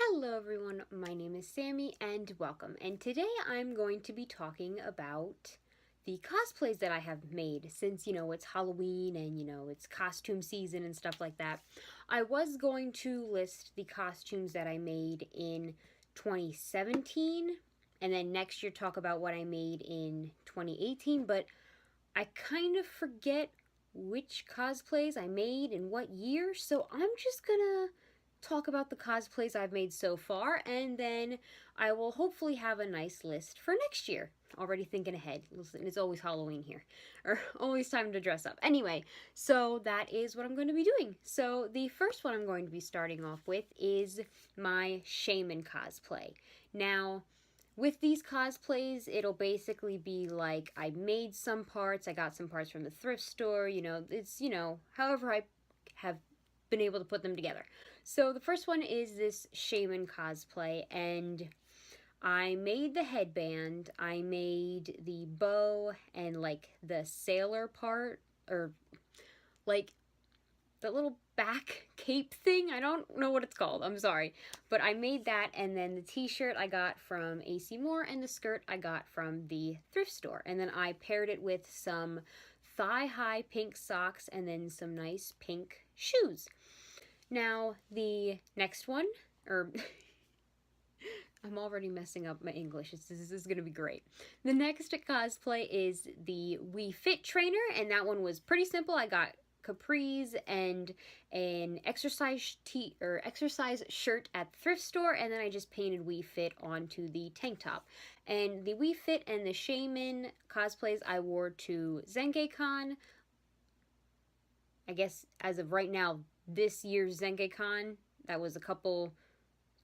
Hello everyone, my name is Sammy and welcome. And today I'm going to be talking about the cosplays that I have made since, it's Halloween and, it's costume season and stuff like that. I was going to list the costumes that I made in 2017 and then next year talk about what I made in 2018, but I kind of forget which cosplays I made in what year, so I'm just gonna talk about the cosplays I've made so far, and then I will hopefully have a nice list for next year. Already thinking ahead. Listen, it's always Halloween here, or always time to dress up. Anyway, so that is what I'm going to be doing. So the first one I'm going to be starting off with is my Shaymin cosplay. Now, with these cosplays, it'll basically be like I made some parts, I got some parts from the thrift store, it's, however I have been able to put them together. So the first one is this Shaymin cosplay, and I made the headband, I made the bow, and like the sailor part, or like the little back cape thing. I don't know what it's called, I'm sorry. But I made that, and then the t-shirt I got from AC Moore, and the skirt I got from the thrift store. And then I paired it with some thigh-high pink socks, and then some nice pink shoes. Now, the next one, or I'm already messing up my English. This is going to be great. The next cosplay is the Wii Fit trainer, and that one was pretty simple. I got capris and an exercise shirt at the thrift store, and then I just painted Wii Fit onto the tank top. And the Wii Fit and the Shaymin cosplays I wore to ZengeCon. I guess as of right now, this year's ZengeCon. That was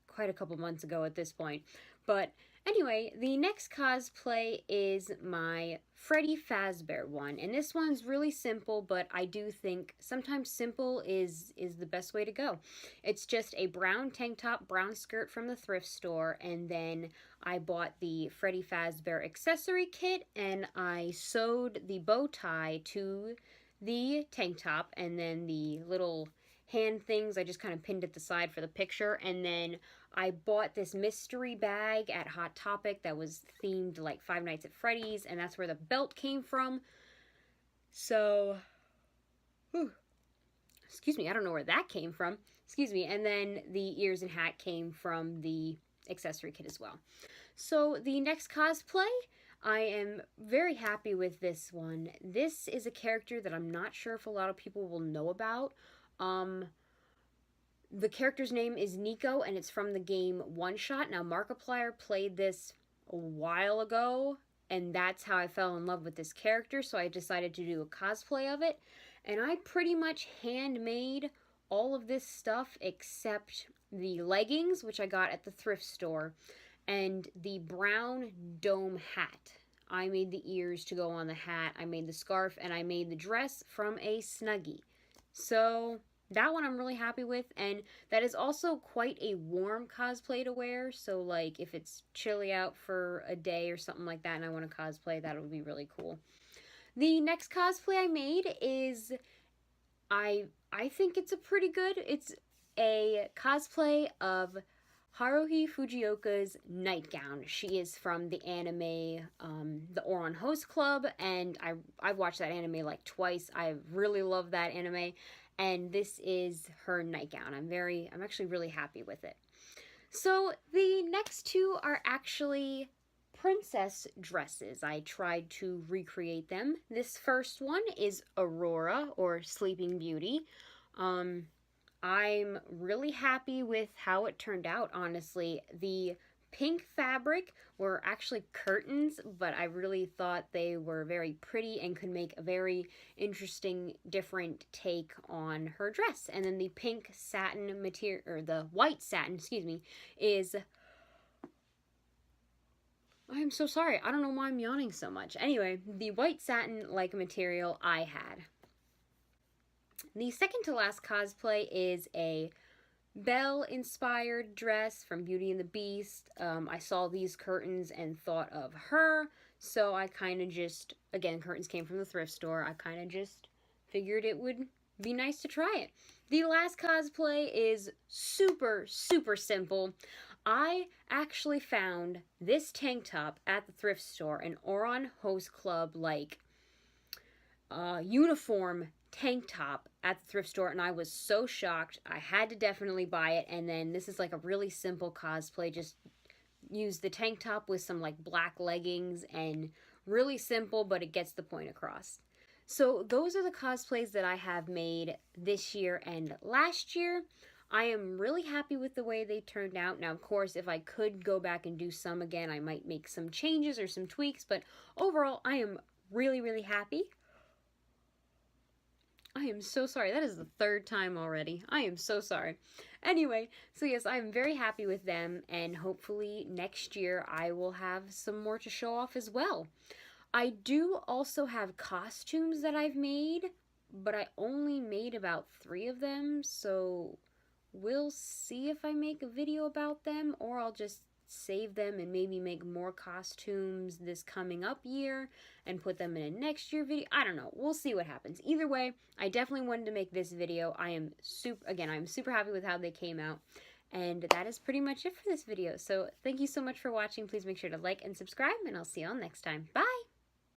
quite a couple months ago at this point. But anyway, the next cosplay is my Freddy Fazbear one. And this one's really simple, but I do think sometimes simple is the best way to go. It's just a brown tank top, brown skirt from the thrift store, and then I bought the Freddy Fazbear accessory kit, and I sewed the bow tie to the tank top, and then the little hand things I just kind of pinned at the side for the picture. And then I bought this mystery bag at Hot Topic that was themed like Five Nights at Freddy's, and that's where the belt came from. So, excuse me, I don't know where that came from. Excuse me. And then the ears and hat came from the accessory kit as well. So the next cosplay, I am very happy with this one. This is a character that I'm not sure if a lot of people will know about. The character's name is Nico, and it's from the game One Shot. Now, Markiplier played this a while ago, and that's how I fell in love with this character, so I decided to do a cosplay of it. And I pretty much handmade all of this stuff except the leggings, which I got at the thrift store, and the brown dome hat. I made the ears to go on the hat, I made the scarf, and I made the dress from a Snuggie. So that one I'm really happy with, and that is also quite a warm cosplay to wear, so like if it's chilly out for a day or something like that and I want to cosplay, that would be really cool. The next cosplay I made is, I think it's it's a cosplay of Haruhi Fujioka's nightgown. She is from the anime, The Ouran Host Club, and I've watched that anime like twice. I really love that anime, and this is her nightgown. I'm actually really happy with it. So the next two are actually princess dresses. I tried to recreate them. This first one is Aurora, or Sleeping Beauty. I'm really happy with how it turned out, honestly. The pink fabric were actually curtains, but I really thought they were very pretty and could make a very interesting, different take on her dress. And then the pink satin material, or the white satin, excuse me, is... I'm so sorry. I don't know why I'm yawning so much. Anyway, the white satin-like material I had. The second to last cosplay is a Belle-inspired dress from Beauty and the Beast. I saw these curtains and thought of her, so I kind of just, again, curtains came from the thrift store, I kind of just figured it would be nice to try it. The last cosplay is super, super simple. I actually found this tank top at the thrift store, an Oron Host Club like uniform tank top at the thrift store, and I was so shocked. I had to definitely buy it. And then this is like a really simple cosplay. Just use the tank top with some like black leggings, and really simple, but it gets the point across. So those are the cosplays that I have made this year and last year. I am really happy with the way they turned out. Now, of course, if I could go back and do some again, I might make some changes or some tweaks, but overall, I am really, really happy. I am so sorry. That is the third time already. I am so sorry. Anyway, so yes, I am very happy with them, and hopefully next year I will have some more to show off as well. I do also have costumes that I've made, but I only made about 3 of them, so we'll see if I make a video about them, or I'll just save them and maybe make more costumes this coming up year and put them in a next year video. I don't know. We'll see what happens. Either way, I definitely wanted to make this video. I'm super happy with how they came out. And that is pretty much it for this video. So thank you so much for watching. Please make sure to like and subscribe, and I'll see you all next time. Bye!